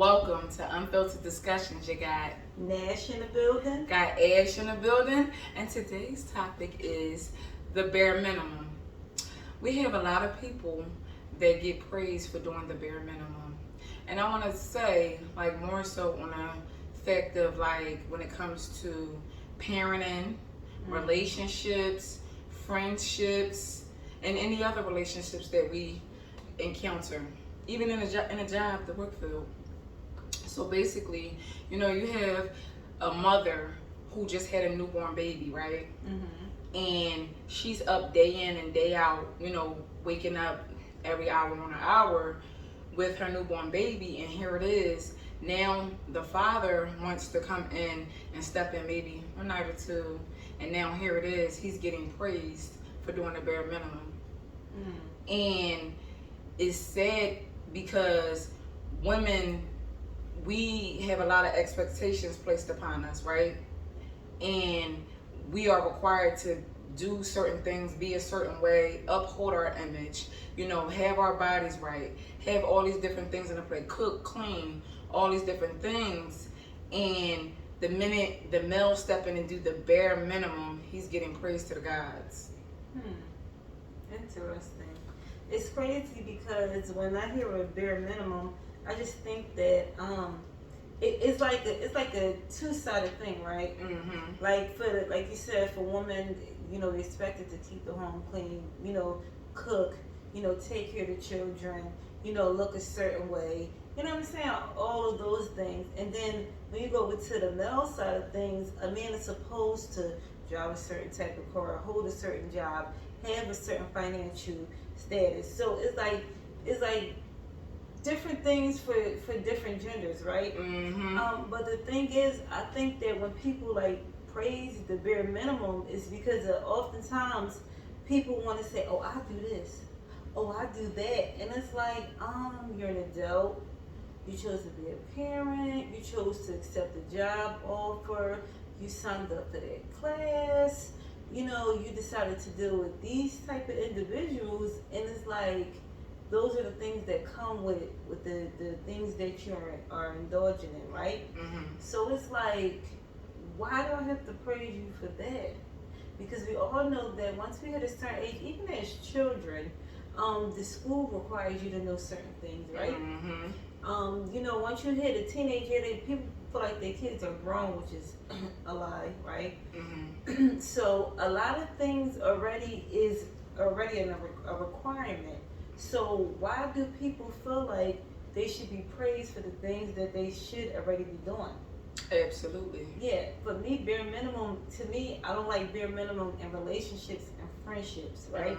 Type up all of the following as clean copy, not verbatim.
Welcome to Unfiltered Discussions. You got Nash in the building. Ash in the building, and today's topic is the bare minimum. We have a lot of people that get praised for doing the bare minimum, and I want to say, like, more so on the fact of, like, when it comes to parenting, relationships, friendships, and any other relationships that we encounter, even in a job, the work field. So basically, you have a mother who just had a newborn baby, right? And she's up day in and day out, waking up every hour on an hour with her newborn baby. And here it is. Now the father wants to come in and step in maybe a night or two. And now here it is. He's getting praised for doing the bare minimum. And it's sad because women, we have a lot of expectations placed upon us, right? And we are required to do certain things, be a certain way, uphold our image, have our bodies right, have all these different things in the plate, cook, clean, all these different things. And the minute the male step in and do the bare minimum, he's getting praised to the gods. Interesting. It's crazy because when I hear a bare minimum, I just think that it's like a two-sided thing, right? Like like you said, for women, they're expected to keep the home clean, cook, take care of the children, look a certain way. You know what I'm saying? All of those things. And then when you go over to the male side of things, a man is supposed to drive a certain type of car, hold a certain job, have a certain financial status. So it's like different things for different genders, right? But the thing is, I think that when people praise the bare minimum, is because oftentimes people want to say, "Oh, I do this, oh, I do that," and it's like, you're an adult. You chose to be a parent. You chose to accept a job offer. You signed up for that class. You decided to deal with these type of individuals, and it's like, those are the things that come with the things that you are indulging in, right? So it's like, why do I have to praise you for that? Because we all know that once we hit a certain age, even as children, the school requires you to know certain things, right? Once you hit a teenager, people feel like their kids are grown, which is a lie, right? So a lot of things already a requirement. So why do people feel like they should be praised for the things that they should already be doing? Absolutely. Yeah, for me, bare minimum, to me, I don't like bare minimum in relationships and friendships, right?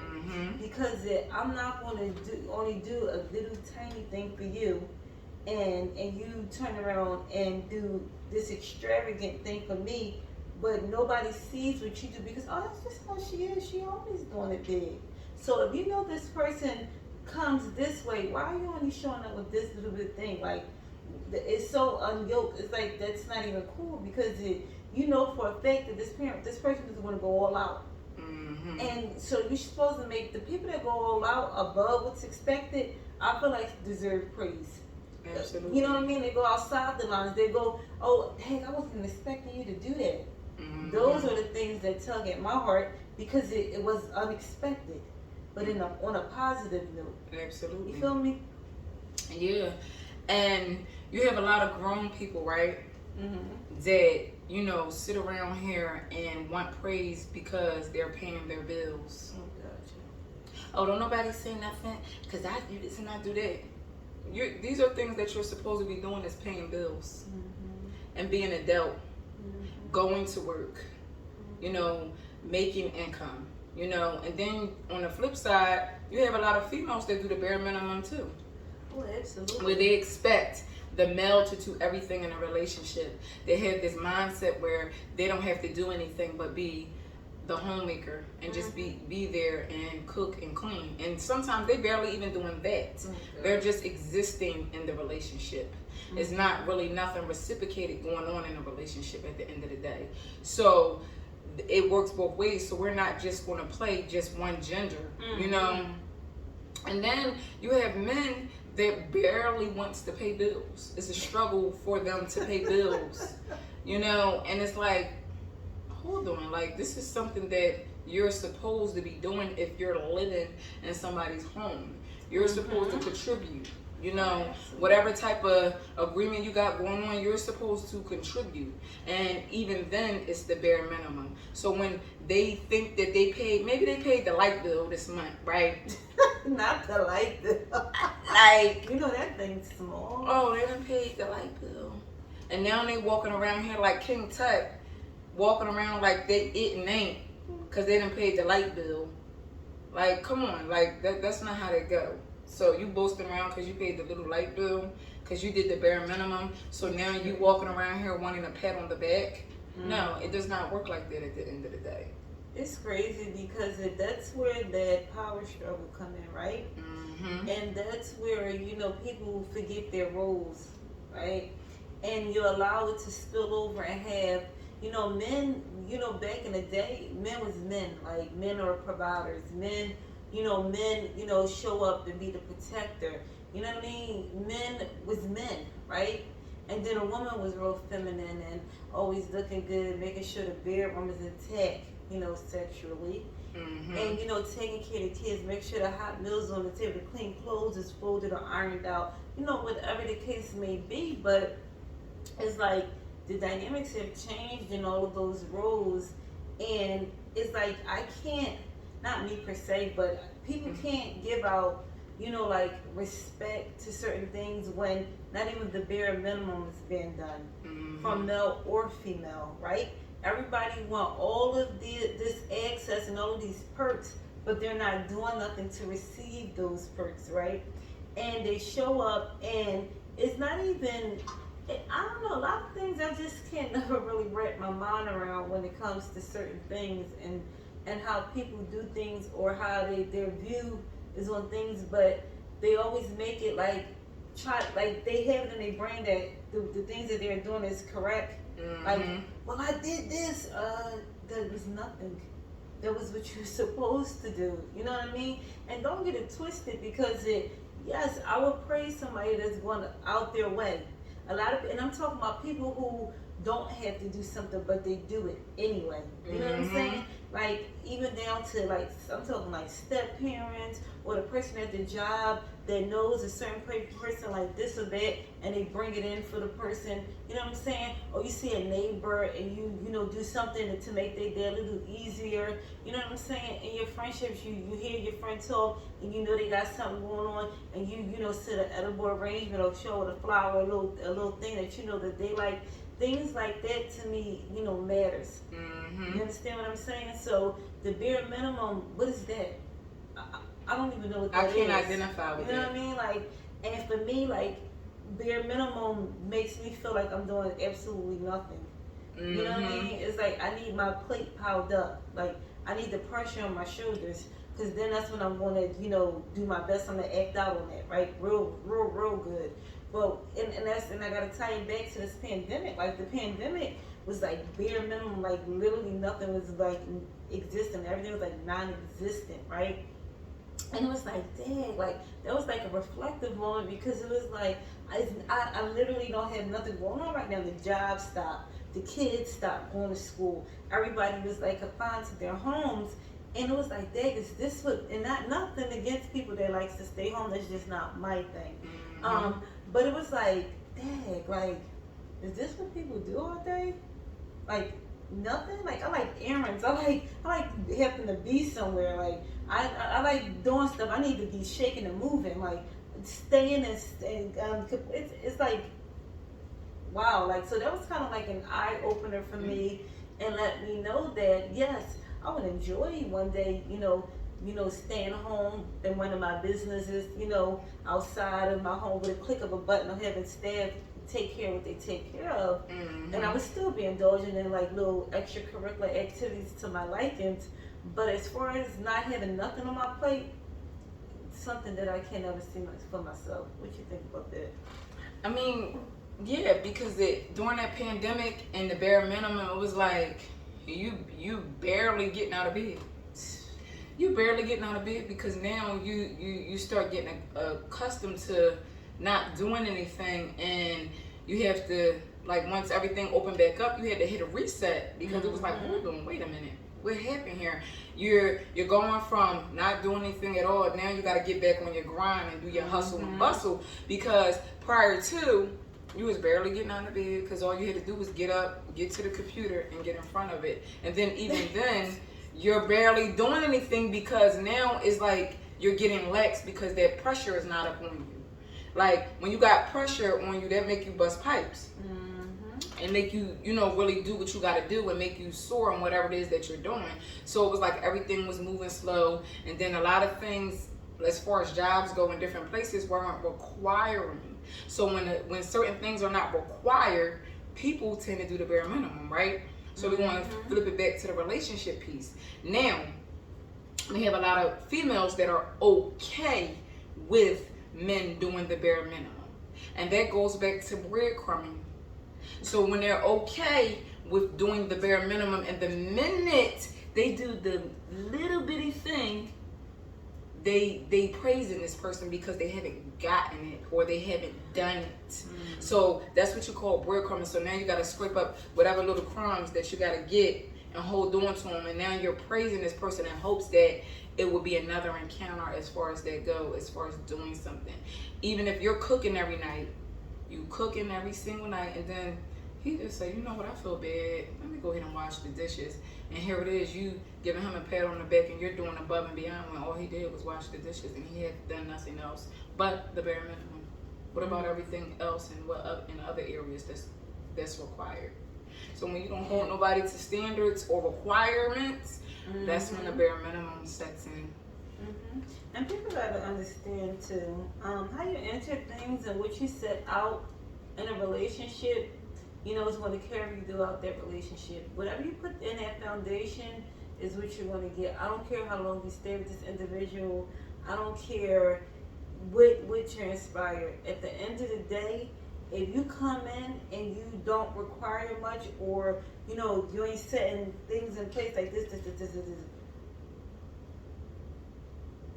Because I'm not going to only do a little tiny thing for you, and you turn around and do this extravagant thing for me, but nobody sees what you do because, oh, that's just how she is. She always doing it big. So if you know this person comes this way, why are you only showing up with this little bit of thing? Like, it's so unyoked. It's like, that's not even cool, because for a fact that this person is going to go all out. And so you're supposed to make the people that go all out above what's expected, I feel like, deserve praise. Absolutely. You know what I mean? They go outside the lines. They go, oh, dang, I wasn't expecting you to do that. Those are the things that tug at my heart, because it was unexpected, but on a positive note. Absolutely. You feel me? Yeah. And you have a lot of grown people, right? That, sit around here and want praise because they're paying their bills. Oh, gotcha. Oh, don't nobody say nothing because I do this and I do that. These are things that you're supposed to be doing, is paying bills and being an adult, going to work, making income, and then on the flip side, you have a lot of females that do the bare minimum too. Oh, absolutely. Where they expect the male to do everything in a relationship. They have this mindset where they don't have to do anything but be the homemaker and just be there and cook and clean. And sometimes they barely even doing that. They're just existing in the relationship. It's not really nothing reciprocated going on in a relationship at the end of the day. So it works both ways. So we're not just going to play just one gender, And then you have men that barely wants to pay bills. It's a struggle for them to pay bills, you know, and it's like, hold on, like this is something that you're supposed to be doing if you're living in somebody's home. You're supposed to contribute. You know, whatever type of agreement you got going on, you're supposed to contribute. And even then, it's the bare minimum. So when they think that they paid, maybe they paid the light bill this month, right? Not the light bill. Like, you know that thing's small. Oh, they done paid the light bill. And now they walking around here like King Tut, walking around like they it and ain't, because they done paid the light bill. Like, come on, like that's not how they go. So you boasting around because you paid the little light bill, because you did the bare minimum. So now you walking around here wanting a pat on the back. No, it does not work like that at the end of the day. It's crazy because that's where that power struggle come in, right? And that's where, you know, people forget their roles, right? And you allow it to spill over and have, you know, men, you know, back in the day, men was men. Like, men are providers. Men, you know, show up and be the protector. You know what I mean? Men was men, right? And then a woman was real feminine and always looking good, making sure the bedroom is intact, you know, sexually. And, you know, taking care of the kids, make sure the hot meals on the table, the clean clothes is folded or ironed out, you know, whatever the case may be. But it's like the dynamics have changed in all of those roles. And it's like, I can't, not me per se, but people can't give out, you know, like respect to certain things when not even the bare minimum is being done from male or female, right? Everybody want all of this access and all of these perks, but they're not doing nothing to receive those perks, right? And they show up and it's not even, I don't know, a lot of things I just can't never really wrap my mind around when it comes to certain things and how people do things or how their view is on things, but they always make it like they have it in their brain that the things that they're doing is correct. Like, well, I did this. That was nothing. That was what you're supposed to do. You know what I mean? And don't get it twisted because yes, I would praise somebody that's going out their way. And I'm talking about people who don't have to do something, but they do it anyway. You know what I'm saying? Like, even down to, like, I'm talking like step parents or the person at the job that knows a certain person like this or that, and they bring it in for the person. You know what I'm saying? Or you see a neighbor and you know, do something to make their day a little easier. You know what I'm saying? In your friendships, you hear your friend talk and you know they got something going on, and you know, set an edible arrangement or show with a flower, a little thing that you know that they like. Things like that to me, you know, matters. You understand what I'm saying? So the bare minimum, what is that? I don't even know what that is. I can't identify with it. You know what I mean? Like, and for me, like, bare minimum makes me feel like I'm doing absolutely nothing. You know what I mean? It's like I need my plate piled up. Like, I need the pressure on my shoulders, because then that's when I'm going to, you know, do my best. I'm going to act out on that, right? Real good. Well, and I gotta tie it back to this pandemic. Like, the pandemic was like bare minimum, like literally nothing was like existing. Everything was like non-existent, right? And it was like, dang, like that was like a reflective moment, because it was like I literally don't have nothing going on right now. The job stopped, the kids stopped going to school. Everybody was like confined to their homes. And it was like, dang, is this what, and not nothing against people that likes to stay home, that's just not my thing. But it was like, dang, like, is this what people do all day? Like, nothing? Like, I like errands. I like having to be somewhere. Like, I like doing stuff. I need to be shaking and moving. Like, staying and it's like, wow. Like, so that was kind of like an eye-opener for me, and let me know that, yes, I would enjoy one day, you know, staying home in one of my businesses, you know, outside of my home with a click of a button, or having staff take care of what they take care of. And I would still be indulging in like little extracurricular activities to my likings. But as far as not having nothing on my plate, something that I can't ever see for myself. What you think about that? I mean, yeah, because during that pandemic and the bare minimum, it was like you barely getting out of bed. You barely getting out of bed, because now you start getting accustomed to not doing anything, and you have to, like, once everything opened back up, you had to hit a reset because it was like, hold on, wait a minute, what happened here? You're going from not doing anything at all. Now you got to get back on your grind and do your hustle and bustle, because prior to, you was barely getting out of bed because all you had to do was get up, get to the computer, and get in front of it. And then even then, you're barely doing anything because now it's like you're getting lax because that pressure is not up on you. Like, when you got pressure on you, that make you bust pipes. And make you, really do what you got to do and make you soar on whatever it is that you're doing. So it was like everything was moving slow. And then a lot of things, as far as jobs go in different places, weren't requiring. So when certain things are not required, people tend to do the bare minimum, right? So we want to flip it back to the relationship piece. Now, we have a lot of females that are okay with men doing the bare minimum. And that goes back to breadcrumbing. So when they're okay with doing the bare minimum, and the minute they do the little bitty thing, they praising this person because they haven't gotten it or they haven't done it. So that's what you call breadcrumbing. So now you got to scrape up whatever little crumbs that you got to get and hold on to them. And now you're praising this person in hopes that it will be another encounter as far as that go, as far as doing something. Even if you're cooking every night, you cooking every single night, and then he just say, you know what, I feel bad. Let me go ahead and wash the dishes. And here it is, you giving him a pat on the back, and you're doing above and beyond when all he did was wash the dishes, and he had done nothing else but the bare minimum. What about everything else and what in other areas that's required? So when you don't hold nobody to standards or requirements, that's when the bare minimum sets in. And people got to understand too, how you enter things and what you set out in a relationship, is going to carry you throughout that relationship. Whatever you put in that foundation is what you're going to get. I don't care how long you stay with this individual. I don't care what transpired. At the end of the day, if you come in and you don't require much, or you ain't setting things in place like this,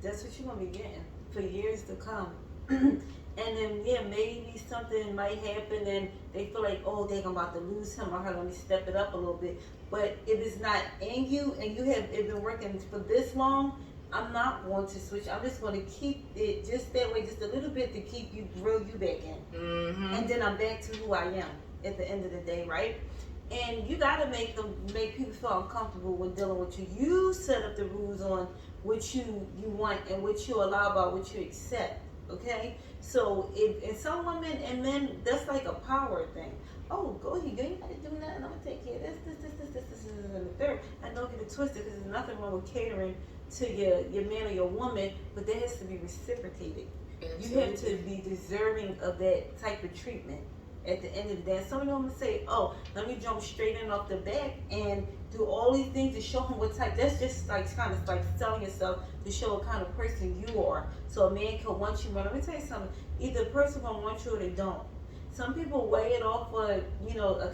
that's what you're gonna be getting for years to come. And then maybe something might happen and they feel like, oh, they're about to lose him or her, let me step it up a little bit. But if it's not in you and you have been working for this long, I'm not going to switch. I'm just going to keep it just that way, just a little bit, to keep you, reel you back in. And then I'm back to who I am at the end of the day, right? And you got to make people feel uncomfortable with dealing with you. You set up the rules on what you want and what you allow about what you accept, okay? So if some women and men, that's like a power thing. Oh, go ahead, you ain't got to do nothing. I'm going to take care of this, and the third. And don't get it twisted, because there's nothing wrong with catering to your man or your woman, but that has to be reciprocated. You have to be deserving of that type of treatment at the end of the day. And some of them say, oh, let me jump straight in off the back and do all these things to show him what type. That's just like kind of like selling yourself to show what kind of person you are. So a man can want you, but let me tell you something. Either a person gonna want you or they don't. Some people weigh it off for, a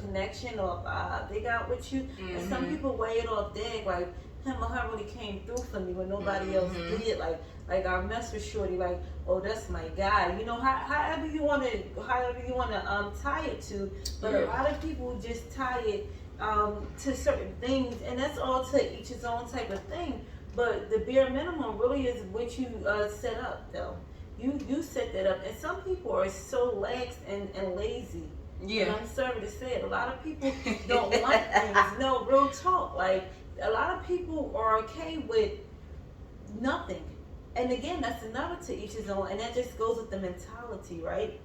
connection or they got with you. And some people weigh it off dead, like him or her really came through for me when nobody else did. Like our mess with shorty, like, oh, that's my guy. However you wanna tie it to. But a lot of people just tie it to certain things, and that's all to each his own type of thing. But the bare minimum really is what you set up, though. You set that up, and some people are so lax and lazy. Yeah. And I'm sorry to say it. A lot of people don't want things. No, real talk. Like, a lot of people are okay with nothing. And again, that's another to each his own, and that just goes with the mentality, right?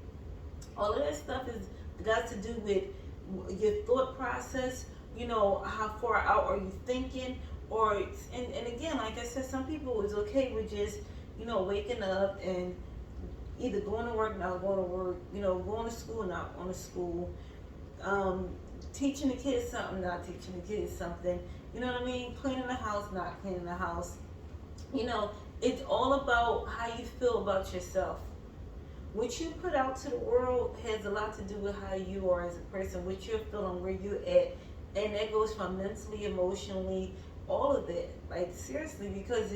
All of that stuff is got to do with your thought process. How far out are you thinking? And again, like I said, some people is okay with just waking up and either going to work, not going to work, going to school, not going to school, teaching the kids something, not teaching the kids something, you know what I mean? Cleaning the house, not cleaning the house. It's all about how you feel about yourself. What you put out to the world has a lot to do with how you are as a person, what you're feeling, where you're at. And that goes from mentally, emotionally, all of that. Like, seriously, because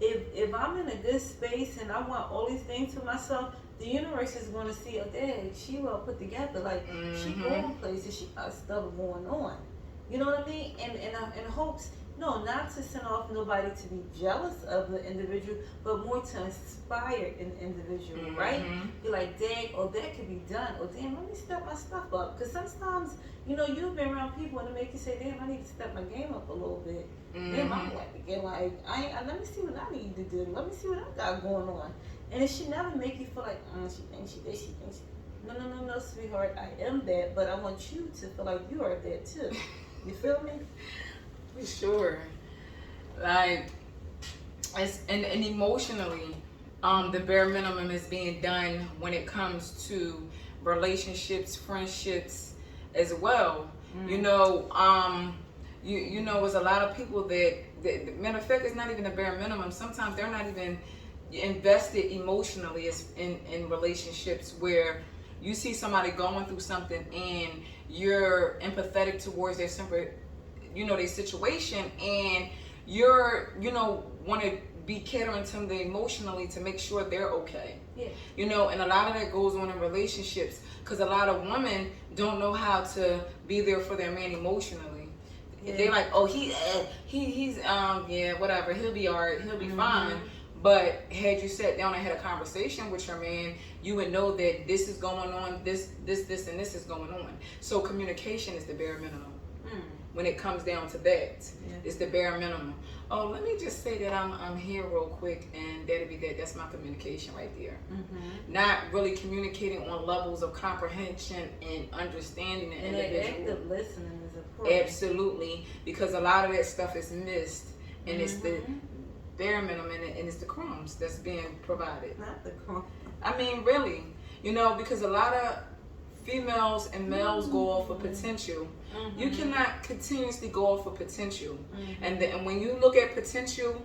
if I'm in a good space and I want all these things for myself, the universe is going to see, oh, dang, she well put together. Like, she going places, she got stuff going on. You know what I mean? And in hopes, no, not to send off nobody to be jealous of the individual, but more to inspire an individual, right? You're like, dang, oh, that could be done. Oh, damn, let me step my stuff up. Because sometimes, you know, you've been around people and it make you say, damn, I need to step my game up a little bit. Damn, I'm like, again, like, let me see what I need to do. Let me see what I got going on. And it should never make you feel like, she thinks she this, she thinks she... No, sweetheart, I am that, but I want you to feel like you are that too. You feel me? For sure. Like, and emotionally, the bare minimum is being done when it comes to relationships, friendships as well. You know, you know, there's a lot of people that matter of fact, it's not even a bare minimum. Sometimes they're not even invested emotionally in relationships where you see somebody going through something and you're empathetic towards their their situation, and you're, you know, want to be catering to them emotionally to make sure they're okay. Yeah. You know, and a lot of that goes on in relationships because a lot of women don't know how to be there for their man emotionally. Yeah. They're like, oh, he's yeah, whatever, he'll be alright, he'll be fine. But had you sat down and had a conversation with your man, you would know that this is going on, this, and this is going on. So communication is the bare minimum. When it comes down to that, it's the bare minimum. Oh, let me just say that I'm here real quick, and that'll be that. That's my communication right there. Not really communicating on levels of comprehension and understanding the individual. And active listening is important. Absolutely, because a lot of that stuff is missed, and it's the bare minimum, and it's the crumbs that's being provided. Not the crumbs. I mean, really, you know, because a lot of females and males go off of potential. You cannot continuously go off of potential. And when you look at potential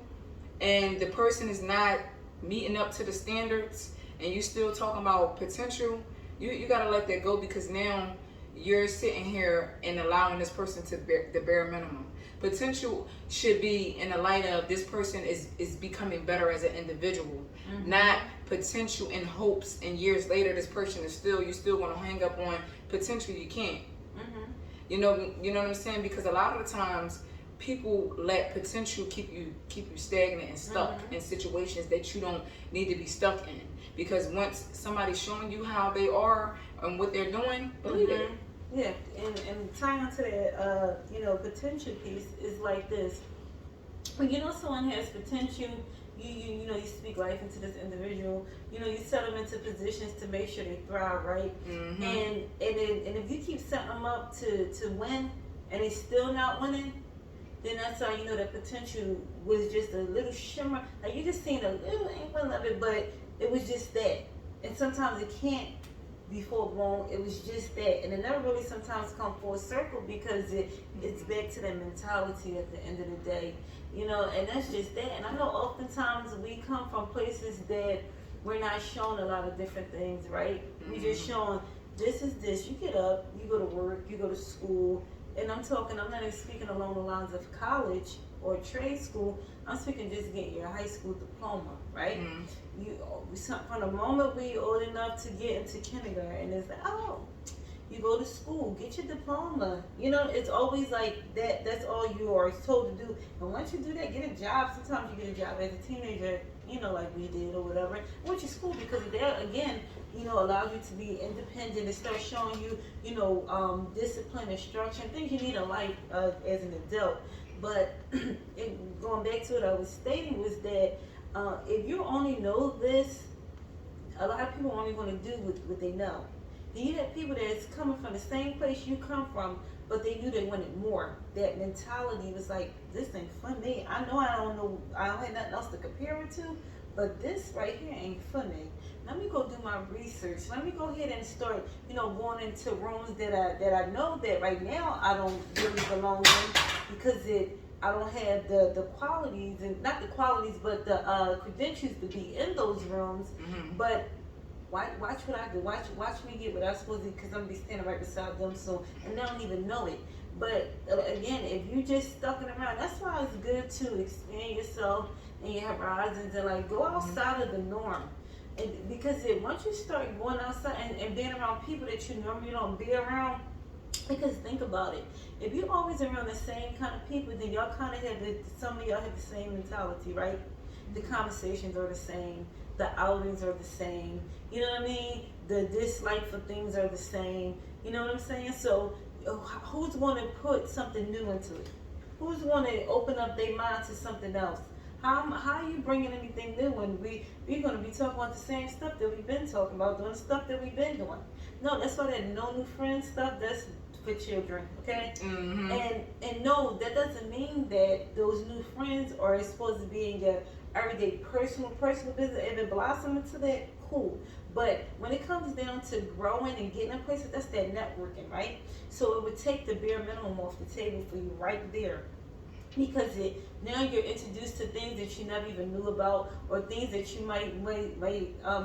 and the person is not meeting up to the standards and you still talking about potential, you got to let that go, because now you're sitting here and allowing this person to bear the bare minimum. Potential should be in the light of this person is becoming better as an individual, not potential in hopes and years later this person is you still want to hang up on potential. You can't. You know what I'm saying? Because a lot of the times people let potential keep you stagnant and stuck in situations that you don't need to be stuck in. Because once somebody's showing you how they are and what they're doing, believe it. Yeah, and tying onto that, you know, potential piece is like this. When you know someone has potential, you know, you speak life into this individual. You know, you set them into positions to make sure they thrive, right? And if you keep setting them up to win and they still not winning, then that's how you know that potential was just a little shimmer. Like, you just seen a little inkling of it, but it was just that. And sometimes it can't be full grown. It was just that, and it never really sometimes come full circle, because it's back to that mentality at the end of the day, you know. And that's just that. And I know oftentimes we come from places that we're not shown a lot of different things, right? We just shown this is this. You get up, you go to work, you go to school, and I'm not even speaking along the lines of college or trade school. I'm speaking just getting your high school diploma, right? From the moment we're old enough to get into kindergarten, it's like, oh, you go to school, get your diploma. You know, it's always like that. That's all you are told to do. And once you do that, get a job. Sometimes you get a job as a teenager, you know, like we did or whatever. Went to school because that, again, you know, allows you to be independent and start showing you, you know, discipline and structure and things you need in life as an adult. But going back to what I was stating was that if you only know this, a lot of people are only going to do what they know. Then you have people that's coming from the same place you come from, but they knew they wanted more. That mentality was like, this ain't for me. I know I don't have nothing else to compare it to, but this right here ain't for me. Let me go do my research. Let me go ahead and start, you know, going into rooms that I know that right now I don't really belong in, because I don't have the qualities, and not the qualities, but the credentials to be in those rooms. But watch what I do. Watch me get what I'm supposed to, because I'm gonna be standing right beside them soon, and they don't even know it. But again, if you just stuck it around, that's why it's good to expand yourself and your horizons and like go outside of the norm. because once you start going outside and being around people that you normally don't be around, because think about it, if you're always around the same kind of people, then y'all kind of have some of y'all have the same mentality, right? The conversations are the same, the outings are the same, you know what I mean? The dislike for things are the same, you know what I'm saying? So who's going to put something new into it? Who's going to open up their mind to something else? How are you bringing anything new when we're going to be talking about the same stuff that we've been talking about, doing the stuff that we've been doing? No, that's why that no new friends stuff, that's for children, okay? Mm-hmm. And no, that doesn't mean that those new friends are supposed to be in your everyday personal business. If it blossoms into that, cool. But when it comes down to growing and getting in places, that's that networking, right? So it would take the bare minimum off the table for you right there. Because now you're introduced to things that you never even knew about, or things that you might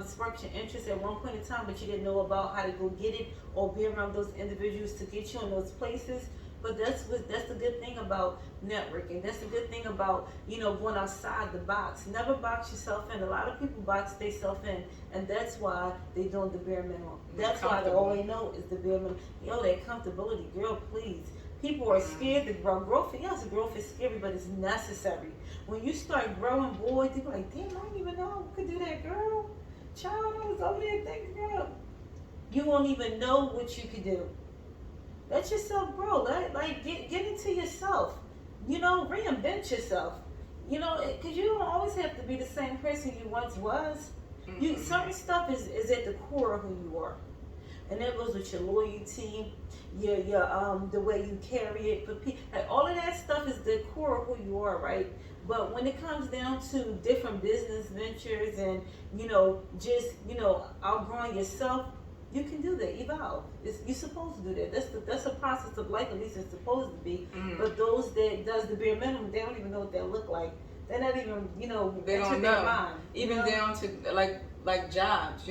spark your interest at one point in time, but you didn't know about how to go get it or be around those individuals to get you in those places. But that's the good thing about networking. That's the good thing about, going outside the box. Never box yourself in. A lot of people box themselves in, and that's why they're doing the bare minimum. That's why all they know is the bare minimum. That comfortability, girl, please. People are scared to grow. Growth is scary, but it's necessary. When you start growing, boy, they be like, damn, I didn't even know I could do that, girl. Child, I was over there thinking, girl. You won't even know what you could do. Let yourself grow. Get into yourself. Reinvent yourself. Because you don't always have to be the same person you once was. Certain stuff is at the core of who you are. And that goes with your loyalty, your the way you carry it for people. Like, all of that stuff is the core of who you are, right? But when it comes down to different business ventures and outgrowing yourself, you can do that. Evolve. You're supposed to do that. That's a process of life. At least it's supposed to be. But those that does the bare minimum, they don't even know what that look like. They're not even they don't know. Mind, even down to like jobs,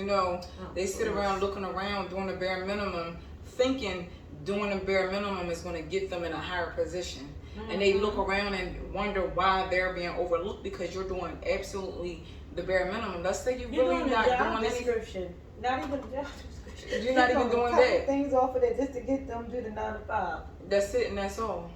they sit around looking around doing the bare minimum, thinking doing the bare minimum is going to get them in a higher position. And they look around and wonder why they're being overlooked because you're doing absolutely the bare minimum. Let's say you're really not doing anything. Not even a job description. You're not even doing that. Things off of that just to get them to do the 9 to 5. That's it, and that's all.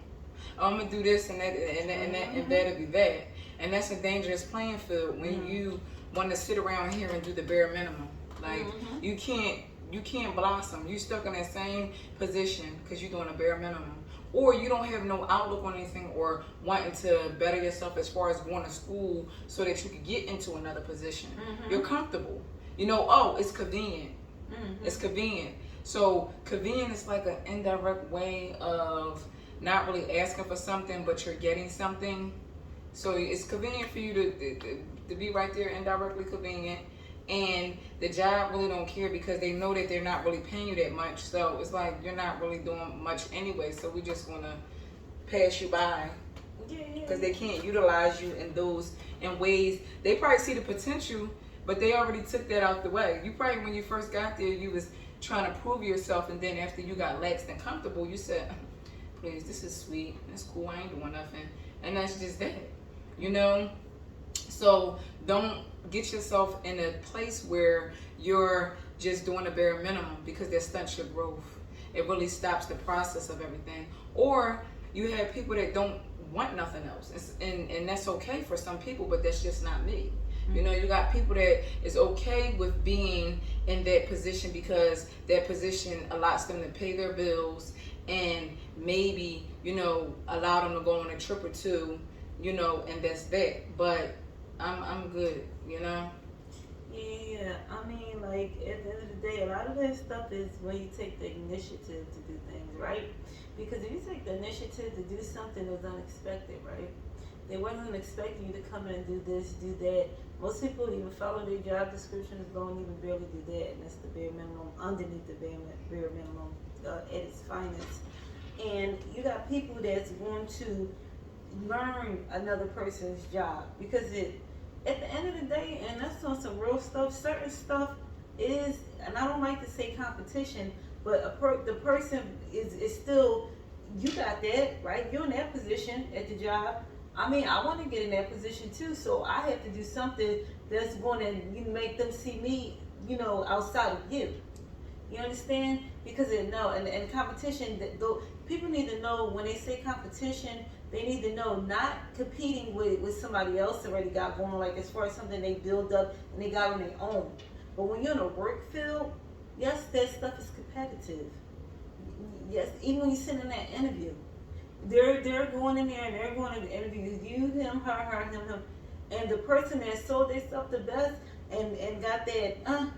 I'm gonna do this and that and that'll be that. And that's a dangerous playing field when you want to sit around here and do the bare minimum. Like you can't blossom. You stuck in that same position because you're doing a bare minimum, or you don't have no outlook on anything, or wanting to better yourself as far as going to school so that you could get into another position. You're comfortable. It's convenient. It's convenient. So convenient is like an indirect way of not really asking for something, but you're getting something. So it's convenient for you to be right there, indirectly convenient. And the job really don't care because they know that they're not really paying you that much. So it's like you're not really doing much anyway. So we just want to pass you by because they can't utilize you in ways. They probably see the potential, but they already took that out the way. You probably, when you first got there, you was trying to prove yourself, and then after you got laxed and comfortable, you said, please, this is sweet, that's cool, I ain't doing nothing. And that's just that, So don't get yourself in a place where you're just doing the bare minimum, because that stunts your growth. It really stops the process of everything. Or you have people that don't want nothing else, and that's okay for some people, but that's just not me. You got people that is okay with being in that position because that position allows them to pay their bills and maybe, allow them to go on a trip or two, and that's that. But I'm good, Yeah, I mean, like, at the end of the day, a lot of that stuff is when you take the initiative to do things, right? Because if you take the initiative to do something that was unexpected, right? They wasn't expecting you to come in and do this, do that. Most people even follow their job descriptions, don't even barely do that, and that's the bare minimum, underneath the bare minimum at its finest. And you got people that's going to learn another person's job, because at the end of the day, and that's on some real stuff, certain stuff is, and I don't like to say competition, but the person is still, you got that, right? You're in that position at the job, I mean, I want to get in that position too, so I have to do something that's going to make them see me, outside of you. You understand? Because and competition, people need to know when they say competition, they need to know not competing with somebody else already got going, like as far as something they build up and they got on their own. But when you're in a work field, yes, that stuff is competitive. Yes, even when you're sitting in that interview, they're going in there and they're going to interview you, him, her, him, and the person that sold their stuff the best and got that,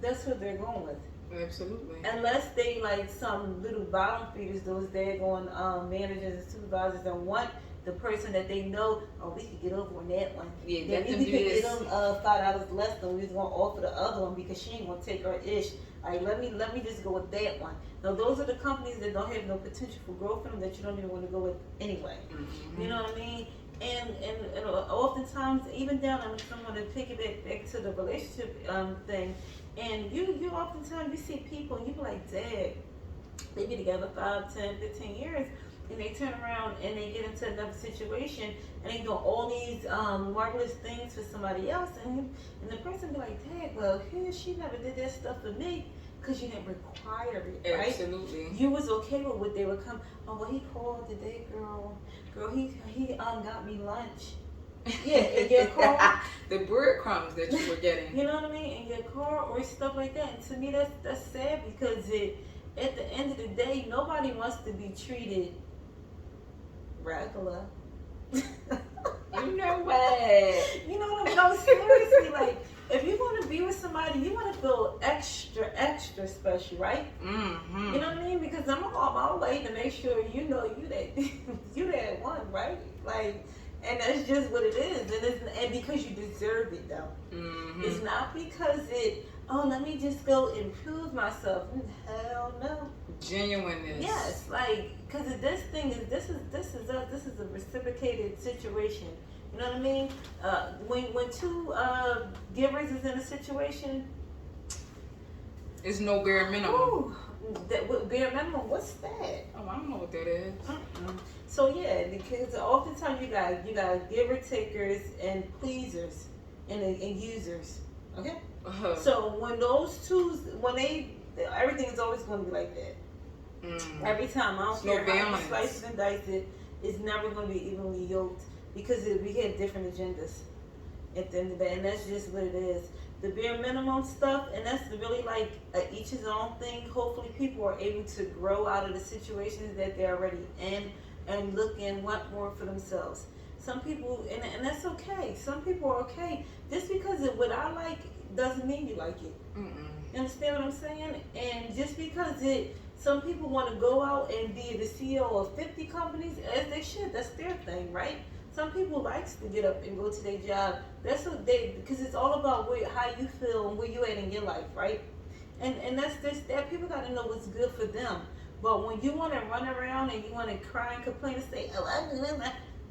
that's what they're going with. Absolutely. Unless they like some little bottom feeders, those daggone managers and supervisors that want the person that they know, we could get over on that one. Yeah, then we could get them $5 less than we was gonna offer the other one because she ain't gonna take her ish. Like let me just go with that one. Now those are the companies that don't have no potential for growth in them that you don't even want to go with anyway. Mm-hmm. You know what I mean? And oftentimes even down, I'm going to pick it back to the relationship thing. And you oftentimes you see people and you be like, dang, they be together 5, 10, 15 years, and they turn around and they get into another situation and they do all these marvelous things for somebody else, and the person be like, dang, well, she never did that stuff for me because you didn't require it, right? Absolutely. You was okay with what they would come. Oh, well, he called today, girl, he got me lunch. Yeah, in your car. The breadcrumbs that you were getting. You know what I mean? In your car or stuff like that. And to me, that's sad because at the end of the day, nobody wants to be treated regular. You know what? You know what I'm saying? Seriously, like if you want to be with somebody, you want to feel extra special, right? Mm-hmm. You know what I mean? Because I'm on my way to make sure you that one, right? Like. And that's just what it is, and because you deserve it, though. Mm-hmm. It's not because let me just go improve myself. Hell no. Genuineness. Yes, like because this is a reciprocated situation. You know what I mean? When two givers is in a situation, it's no bare minimum. Ooh, bare minimum. What's that? Oh, I don't know what that is. So yeah, because oftentimes you got giver takers and pleasers and users. Okay. So when those two, everything is always going to be like that. Every time, I don't care how you slice it and dice it, it's never going to be evenly yoked because we have different agendas at the end of the day, and that's just what it is. The bare minimum stuff, and that's really like each his own thing. Hopefully people are able to grow out of the situations that they're already in and look and want more for themselves. Some people, and that's okay. Some people are okay. Just because of what I like doesn't mean you like it. You understand what I'm saying? And just because some people want to go out and be the CEO of 50 companies, as they should, that's their thing, right? Some people likes to get up and go to their job. That's what because it's all about how you feel and where you at in your life, right? And that's just that. People got to know what's good for them. But when you want to run around and you want to cry and complain and say,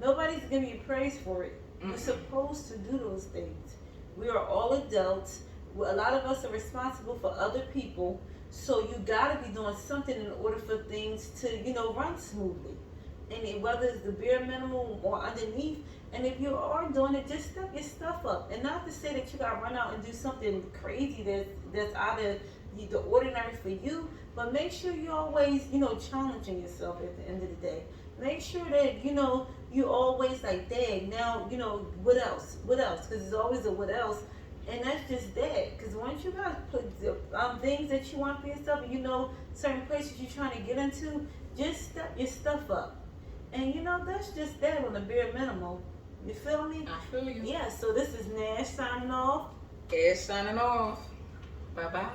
nobody's giving you praise for it. You're supposed to do those things. We are all adults. A lot of us are responsible for other people. So you got to be doing something in order for things to, run smoothly. And whether it's the bare minimum or underneath, and if you are doing it, just step your stuff up. And not to say that you got to run out and do something crazy that's out of the ordinary for you, but make sure you're always, challenging yourself at the end of the day. Make sure that, you always like, dang, now, what else? What else? Because there's always a what else. And that's just that. Because once you guys put the things that you want for yourself, and certain places you're trying to get into, just step your stuff up. And that's just that on the bare minimum. You feel me? I feel you. Yeah, so this is Nash signing off. Ash signing off. Bye-bye.